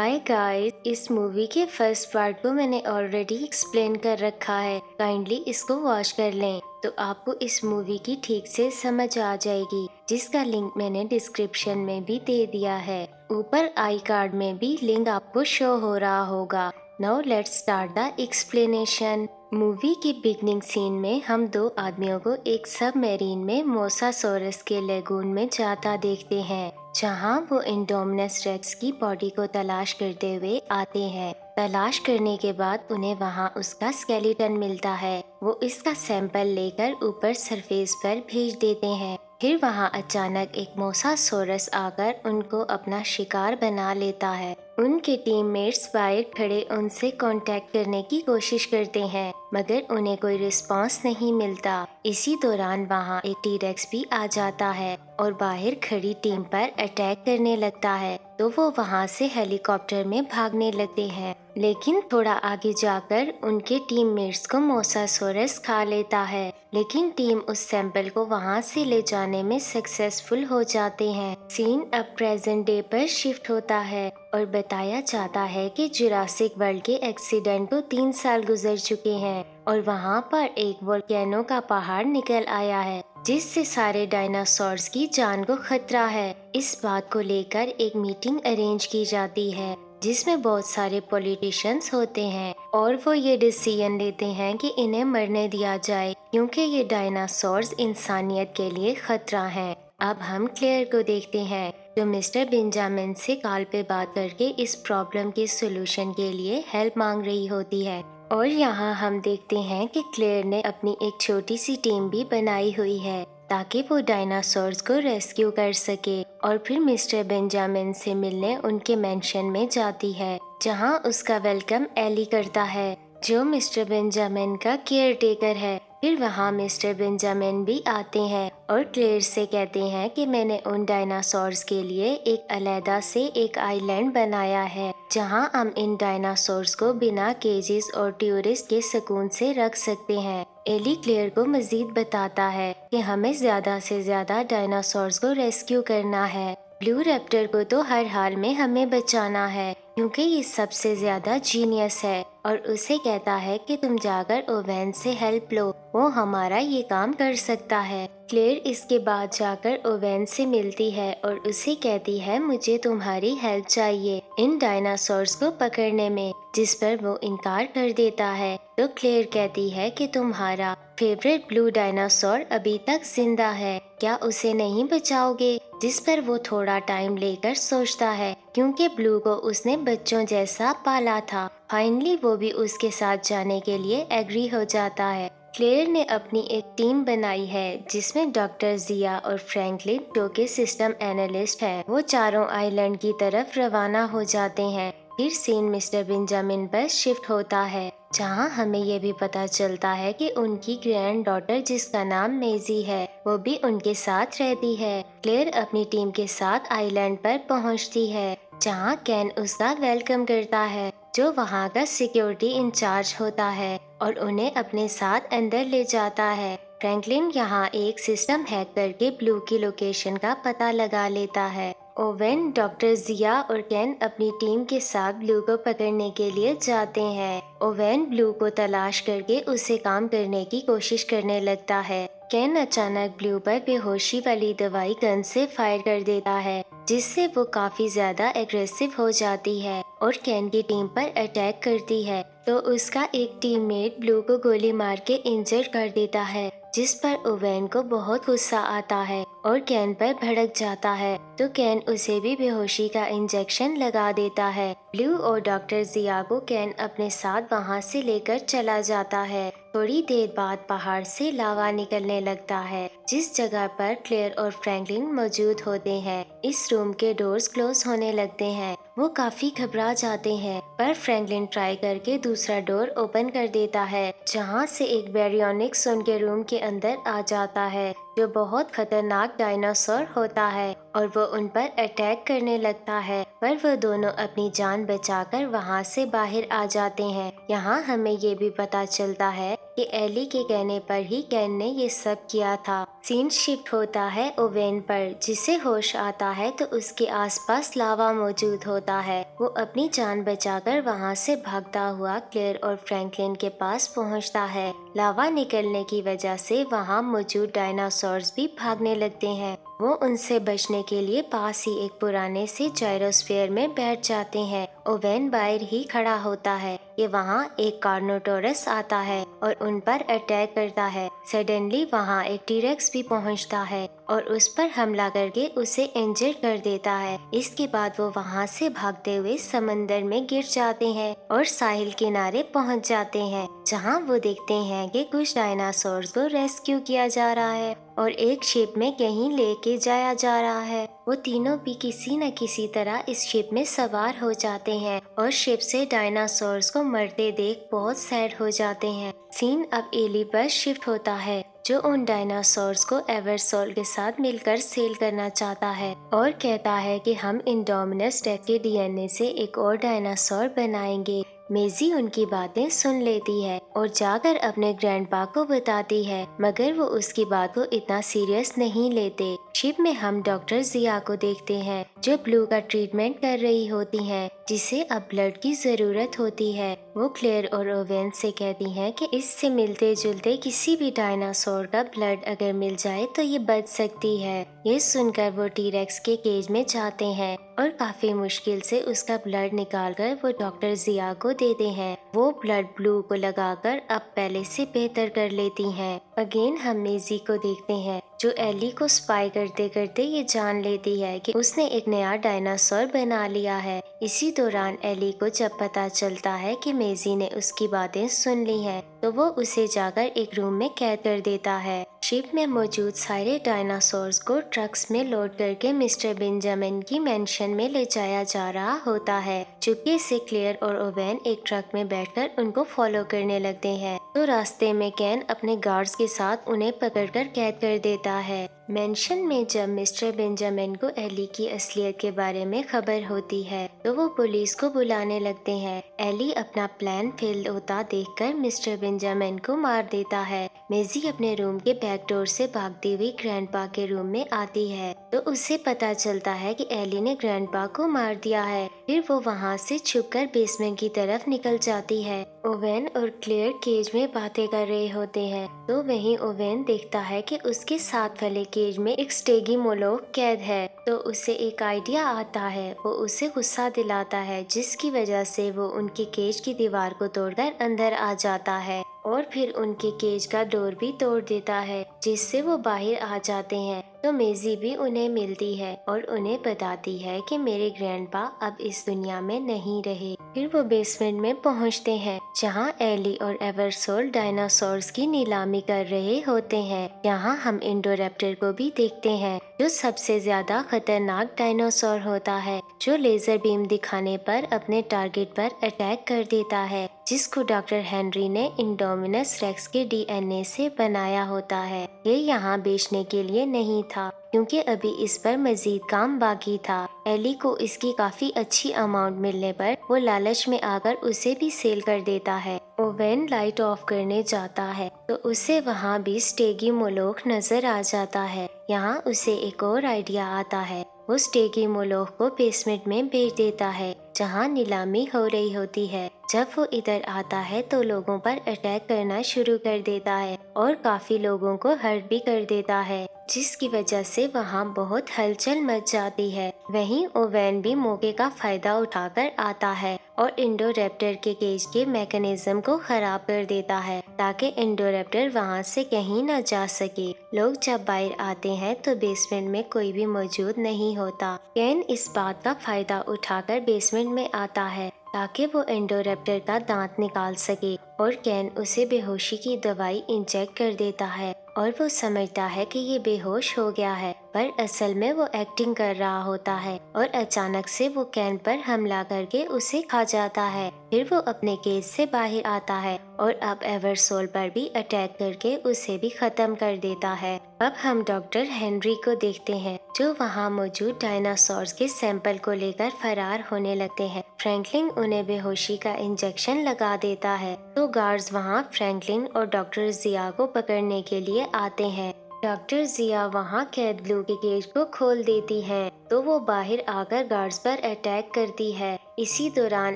Hi guys, इस movie के first part को मैंने ऑलरेडी एक्सप्लेन कर रखा है। काइंडली इसको वॉच कर लें तो आपको इस मूवी की ठीक से समझ आ जाएगी, जिसका लिंक मैंने डिस्क्रिप्शन में भी दे दिया है। ऊपर आई कार्ड में भी लिंक आपको शो हो रहा होगा। Now let's start the explanation. Movie के बिगनिंग सीन में हम दो आदमियों को एक सबमरीन में मोसासोरस के लेगून में जाता देखते हैं, जहां वो इंडोमिनस रेक्स की बॉडी को तलाश करते हुए आते हैं। तलाश करने के बाद उन्हें वहां उसका स्केलेटन मिलता है। वो इसका सैंपल लेकर ऊपर सरफेस पर भेज देते हैं। फिर वहां अचानक एक मोसासोरस आकर उनको अपना शिकार बना लेता है। उनके टीममेट्स बाहर खड़े उनसे कांटेक्ट करने की कोशिश करते हैं, मगर उन्हें कोई रिस्पांस नहीं मिलता। इसी दौरान वहां एक टी-रेक्स भी आ जाता है और बाहर खड़ी टीम पर अटैक करने लगता है, तो वो वहां से हेलीकॉप्टर में भागने लगते हैं। लेकिन थोड़ा आगे जाकर उनके टीममेट्स को मोसासोरस खा लेता है, लेकिन टीम उस सैंपल को वहां से ले जाने में सक्सेसफुल हो जाते हैं। सीन अब प्रेजेंट डे पर शिफ्ट होता है और बताया जाता है कि जुरासिक वर्ल्ड के एक्सीडेंट को 3 साल गुजर चुके हैं और वहां पर एक वोल्केनो का पहाड़ निकल आया है, जिससे सारे डायनासोर्स की जान को खतरा है। इस बात को लेकर एक मीटिंग अरेंज की जाती है, जिसमें बहुत सारे पॉलिटिशियंस होते हैं और वो ये डिसीजन लेते हैं कि इन्हें मरने दिया जाए, क्योंकि ये डायनासोर्स इंसानियत के लिए खतरा हैं। अब हम क्लेयर को देखते हैं, जो मिस्टर बेंजामिन से कॉल पे बात करके इस प्रॉब्लम के सोल्यूशन के लिए हेल्प मांग रही होती है। और यहाँ हम देखते हैं कि क्लेयर ने अपनी एक छोटी सी टीम भी बनाई हुई है, ताकि वो डायनासोर्स को रेस्क्यू कर सके। और फिर मिस्टर बेंजामिन से मिलने उनके मेंशन में जाती है, जहाँ उसका वेलकम एली करता है, जो मिस्टर बेंजामिन का केयर टेकर है। फिर वहाँ मिस्टर बेंजामिन भी आते हैं और क्लेयर से कहते हैं कि मैंने उन डायनासोर्स के लिए एक अलहदा से एक आइलैंड बनाया है, जहाँ हम इन डायनासोर्स को बिना केजेस और टूरिस्ट के सुकून से रख सकते हैं। एली क्लेयर को मजीद बताता है कि हमें ज्यादा से ज्यादा डायनासोर्स को रेस्क्यू करना है। ब्लू रैप्टर को तो हर हाल में हमें बचाना है, क्योंकि ये सबसे ज्यादा जीनियस है। और उसे कहता है कि तुम जाकर ओवेन से हेल्प लो, वो हमारा ये काम कर सकता है। क्लेयर इसके बाद जाकर ओवेन से मिलती है और उसे कहती है मुझे तुम्हारी हेल्प चाहिए इन डायनासोर्स को पकड़ने में, जिस पर वो इनकार कर देता है। तो क्लेयर कहती है कि तुम्हारा फेवरेट ब्लू डायनासोर अभी तक जिंदा है, क्या उसे नहीं बचाओगे? जिस पर वो थोड़ा टाइम लेकर सोचता है, क्योंकि ब्लू को उसने बच्चों जैसा पाला था। फाइनली वो भी उसके साथ जाने के लिए एग्री हो जाता है। क्लेयर ने अपनी एक टीम बनाई है, जिसमें डॉक्टर जिया और फ्रैंकलिन, जो कि सिस्टम एनालिस्ट है, वो चारों आइलैंड की तरफ रवाना हो जाते हैं। फिर सीन मिस्टर बेंजामिन पर शिफ्ट होता है, जहां हमें ये भी पता चलता है कि उनकी ग्रैंड डॉटर, जिसका नाम मेजी है, वो भी उनके साथ रहती है। क्लेयर अपनी टीम के साथ आइलैंड पर पहुंचती है, जहां कैन उसका वेलकम करता है, जो वहां का सिक्योरिटी इंचार्ज होता है, और उन्हें अपने साथ अंदर ले जाता है। फ्रैंकलिन यहाँ एक सिस्टम हैक करके ब्लू की लोकेशन का पता लगा लेता है। ओवेन, डॉक्टर जिया और कैन अपनी टीम के साथ ब्लू को पकड़ने के लिए जाते हैं। ओवेन ब्लू को तलाश करके उसे काम करने की कोशिश करने लगता है। कैन अचानक ब्लू पर बेहोशी वाली दवाई गन से फायर कर देता है, जिससे वो काफी ज्यादा एग्रेसिव हो जाती है और कैन की टीम पर अटैक करती है। तो उसका एक टीममेट ब्लू को गोली मार के इंजर कर देता है, जिस पर ओवेन को बहुत गुस्सा आता है और कैन पर भड़क जाता है। तो कैन उसे भी बेहोशी का इंजेक्शन लगा देता है। ब्लू और डॉक्टर जिया को कैन अपने साथ वहां से लेकर चला जाता है। थोड़ी देर बाद पहाड़ से लावा निकलने लगता है, जिस जगह पर क्लेयर और फ्रैंकलिन मौजूद होते हैं। इस रूम के डोर्स क्लोज होने लगते हैं। वो काफी घबरा जाते हैं, पर फ्रैंकलिन ट्राई करके दूसरा डोर ओपन कर देता है, जहां से एक बैरियोनिक्स उनके रूम के अंदर आ जाता है, जो बहुत खतरनाक डायनासोर होता है और वो उन पर अटैक करने लगता है, पर वो दोनों अपनी जान बचाकर वहां से बाहर आ जाते हैं। यहाँ हमें ये भी पता चलता है कि एली के कहने पर ही कैन ने ये सब किया था। सीन शिफ्ट होता है ओवेन पर, जिसे होश आता है तो उसके आसपास लावा मौजूद होता है। वो अपनी जान बचाकर वहाँ से भागता हुआ क्लेयर और फ्रैंकलिन के पास पहुँचता है। लावा निकलने की वजह से वहाँ मौजूद डायनासोर्स भी भागने लगते हैं। वो उनसे बचने के लिए पास ही एक पुराने से जायरोस्फीयर में बैठ जाते हैं। ओवेन बाहर ही खड़ा होता है कि वहाँ एक कार्नोटोरस आता है और उन पर अटैक करता है। सडनली वहाँ एक टीरेक्स भी पहुँचता है और उस पर हमला करके उसे इंजर कर देता है। इसके बाद वो वहाँ से भागते हुए समंदर में गिर जाते हैं और साहिल किनारे पहुँच जाते हैं, जहाँ वो देखते हैं कि कुछ डायनासोर्स को रेस्क्यू किया जा रहा है और एक शिप में कहीं लेके जाया जा रहा है। वो तीनों भी किसी न किसी तरह इस शिप में सवार हो जाते हैं और शिप से डायनासोर्स को मरते देख बहुत सैड हो जाते हैं। सीन अब एली पर शिफ्ट होता है, जो उन डायनासोर्स को एवरसोल के साथ मिलकर सेल करना चाहता है और कहता है कि हम इंडोमिनस डेथ के डीएनए से एक और डायनासोर बनाएंगे। मेजी उनकी बातें सुन लेती है और जाकर अपने ग्रैंडपा को बताती है, मगर वो उसकी बात को इतना सीरियस नहीं लेते। शिप में हम डॉक्टर जिया को देखते हैं, जो ब्लू का ट्रीटमेंट कर रही होती हैं, जिसे अब ब्लड की जरूरत होती है। वो क्लेयर और ओवेन से कहती हैं कि इससे मिलते जुलते किसी भी डायनासोर का ब्लड अगर मिल जाए तो ये बच सकती है। ये सुनकर वो टीरेक्स के केज में जाते हैं और काफी मुश्किल से उसका ब्लड निकालकर वो डॉक्टर जिया को देते हैं। वो ब्लड ब्लू को लगाकर अब पहले से बेहतर कर लेती हैं। अगेन हम मेजी को देखते हैं, जो एली को स्पाई करते करते ये जान लेती है कि उसने एक नया डायनासोर बना लिया है। इसी दौरान एली को जब पता चलता है कि मेजी ने उसकी बातें सुन ली हैं, तो वो उसे जाकर एक रूम में कैद कर देता है। शिप में मौजूद सारे डायनासोर्स को ट्रक्स में लोड करके मिस्टर बेंजामिन की मेंशन में ले जाया जा रहा होता है। चुपके से क्लेयर और ओवेन एक ट्रक में बैठकर उनको फॉलो करने लगते हैं, तो रास्ते में कैन अपने गार्ड्स के साथ उन्हें पकड़कर कैद कर देता है। मेंशन में जब मिस्टर बेंजामिन को एली की असलियत के बारे में खबर होती है, तो वो पुलिस को बुलाने लगते हैं। एली अपना प्लान फेल होता देखकर मिस्टर बेंजामिन को मार देता है। मेजी अपने रूम के बैक डोर से भागती हुई ग्रैंडपा के रूम में आती है, तो उसे पता चलता है कि एली ने ग्रैंडपा को मार दिया है। फिर वो वहाँ से छुपकर बेसमेंट की तरफ निकल जाती है। ओवेन और क्लेयर केज में बातें कर रहे होते हैं, तो वहीं ओवेन देखता है कि उसके साथ वाले केज में एक स्टेगीमोलोक कैद है, तो उसे एक आइडिया आता है। वो उसे गुस्सा दिलाता है, जिसकी वजह से वो उनके केज की दीवार को तोड़कर अंदर आ जाता है और फिर उनके केज का डोर भी तोड़ देता है, जिससे वो बाहर आ जाते हैं। तो मेजी भी उन्हें मिलती है और उन्हें बताती है कि मेरे ग्रैंडपा अब इस दुनिया में नहीं रहे। फिर वो बेसमेंट में पहुंचते हैं, जहां एली और एवरसोल डायनासोर्स की नीलामी कर रहे होते हैं। यहाँ हम इंडोरेप्टर को भी देखते हैं, जो सबसे ज्यादा खतरनाक डायनासोर होता है, जो लेजर बीम दिखाने पर अपने टारगेट पर अटैक कर देता है, जिसको डॉक्टर हेनरी ने इंडोमिनस रेक्स के डीएनए से बनाया होता है। ये यहाँ बेचने के लिए नहीं था, क्योंकि अभी इस पर मजीद काम बाकी था। एली को इसकी काफी अच्छी अमाउंट मिलने पर वो लालच में आकर उसे भी सेल कर देता है। ओवेन लाइट ऑफ करने जाता है, तो उसे वहाँ भी स्टेगीमोलोक नजर आ जाता है। यहाँ उसे एक और आइडिया आता है। वो स्टेगीमोलोक को बेसमेंट में भेज देता है, जहाँ नीलामी हो रही होती है। जब वो इधर आता है तो लोगों पर अटैक करना शुरू कर देता है और काफी लोगों को हर्ट भी कर देता है, जिसकी वजह से वहाँ बहुत हलचल मच जाती है। वहीं ओवेन भी मौके का फायदा उठाकर आता है और इंडोरेप्टर के केज के मैकेनिज्म को खराब कर देता है, ताकि इंडोरेप्टर वहाँ से कहीं न जा सके। लोग जब बाहर आते हैं तो बेसमेंट में कोई भी मौजूद नहीं होता। कैन इस बात का फायदा उठाकर बेसमेंट में आता है, ताकि वो इंडोरेप्टर का दांत निकाल सके, और कैन उसे बेहोशी की दवाई इंजेक्ट कर देता है और वो समझता है कि ये बेहोश हो गया है। पर असल में वो एक्टिंग कर रहा होता है और अचानक से वो कैन पर हमला करके उसे खा जाता है। फिर वो अपने केज से बाहर आता है और अब एवरसोल पर भी अटैक करके उसे भी खत्म कर देता है। अब हम डॉक्टर हेनरी को देखते हैं जो वहाँ मौजूद डायनासोर्स के सैंपल को लेकर फरार होने लगते हैं। फ्रैंकलिन उन्हें बेहोशी का इंजेक्शन लगा देता है तो गार्ड्स वहाँ फ्रैंकलिन और डॉक्टर जिया को पकड़ने के लिए आते हैं। डॉक्टर जिया वहाँ कैद ब्लू के केज को खोल देती है तो वो बाहर आकर गार्ड्स पर अटैक करती है। इसी दौरान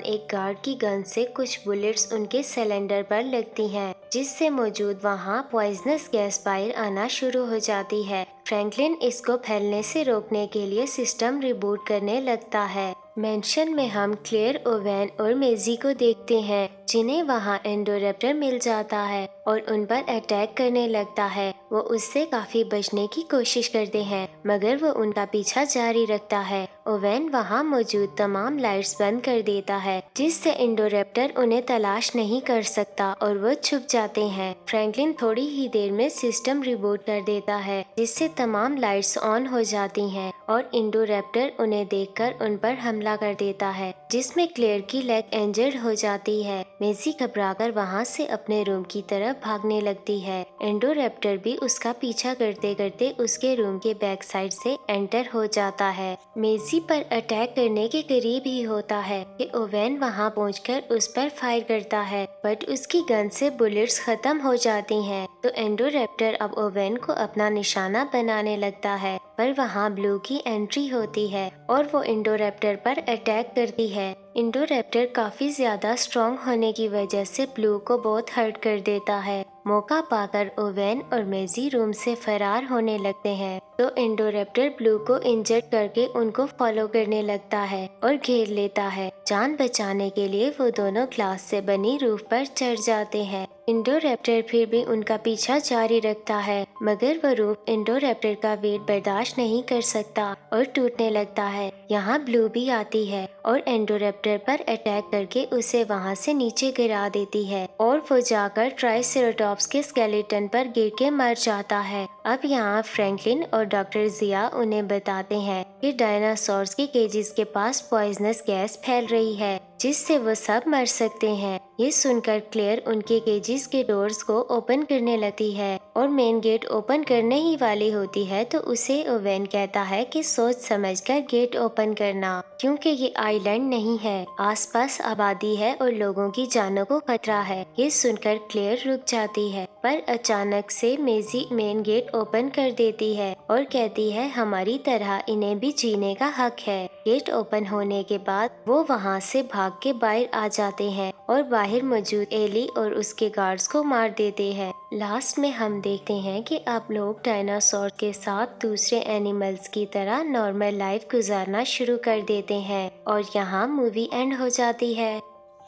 एक गार्ड की गन से कुछ बुलेट्स उनके सिलेंडर पर लगती हैं, जिससे मौजूद वहाँ पॉइजनस गैस बाहर आना शुरू हो जाती है। फ्रैंकलिन इसको फैलने से रोकने के लिए सिस्टम रिबूट करने लगता है। मेंशन में हम क्लेयर, ओवेन और मेजी को देखते हैं जिन्हें वहाँ एंडोरेप्टर मिल जाता है और उन पर अटैक करने लगता है। वो उससे काफी बचने की कोशिश करते हैं मगर वो उनका पीछा जारी रखता है। ओवेन वहाँ मौजूद तमाम लाइट्स बंद कर देता है जिससे एंडोरेप्टर उन्हें तलाश नहीं कर सकता और वो छुप जाते हैं। फ्रैंकलिन थोड़ी ही देर में सिस्टम रिबूट कर देता है जिससे तमाम लाइट्स ऑन हो जाती हैं और एंडोरेप्टर उन्हें देखकर उन पर हमला कर देता है जिसमें क्लेयर की लेग इंजर्ड हो जाती है। मेजी घबराकर वहाँ से अपने रूम की तरफ भागने लगती है। एंडोरेप्टर भी उसका पीछा करते करते उसके रूम के बैक साइड से एंटर हो जाता है। मेजी पर अटैक करने के करीब ही होता है कि ओवेन वहाँ पहुंचकर उस पर फायर करता है बट उसकी गन से बुलेट्स खत्म हो जाती हैं तो एंडोरेप्टर अब ओवेन को अपना निशाना बनाने लगता है पर वहाँ ब्लू की एंट्री होती है और वो एंडोरेप्टर पर अटैक करती है। एंडोरेप्टर काफी ज्यादा स्ट्रॉन्ग होने की वजह से ब्लू को बहुत हर्ट कर देता है। मौका पाकर ओवेन और मेजी रूम से फरार होने लगते हैं तो एंडोरेप्टर ब्लू को इंजर्ड करके उनको फॉलो करने लगता है और घेर लेता है। जान बचाने के लिए वो दोनों ग्लास से बनी रूफ पर चढ़ जाते हैं। एंडोरेप्टर फिर भी उनका पीछा जारी रखता है मगर वो रूफ एंडोरेप्टर का वेट बर्दाश्त नहीं कर सकता और टूटने लगता है। यहाँ ब्लू भी आती है और एंडोरेप्टर पर अटैक करके उसे वहाँ से नीचे गिरा देती है और वो जाकर ट्राइसेराटॉप्स के स्केलेटन पर गिर के मर जाता है। अब यहाँ फ्रैंकलिन और डॉक्टर जिया उन्हें बताते हैं कि डायनासोर्स के केजेस के पास पॉइजनस गैस फैल रही है जिससे वो सब मर सकते हैं। ये सुनकर क्लेयर उनके केजेस के डोर्स को ओपन करने लगती है और मेन गेट ओपन करने ही वाली होती है तो उसे ओवेन कहता है कि सोच समझकर गेट ओपन करना क्योंकि ये आइलैंड नहीं है, आसपास आबादी है और लोगों की जानों को खतरा है। ये सुनकर क्लेयर रुक जाती है पर अचानक से मेजी मेन गेट ओपन कर देती है और कहती है हमारी तरह इन्हें भी जीने का हक है। गेट ओपन होने के बाद वो वहाँ से भाग के बाहर आ जाते हैं और बाहर मौजूद एली और उसके गार्ड्स को मार देते हैं। लास्ट में हम देखते हैं कि आप लोग डायनासोर के साथ दूसरे एनिमल्स की तरह नॉर्मल लाइफ गुजारना शुरू कर देते हैं और यहाँ मूवी एंड हो जाती है।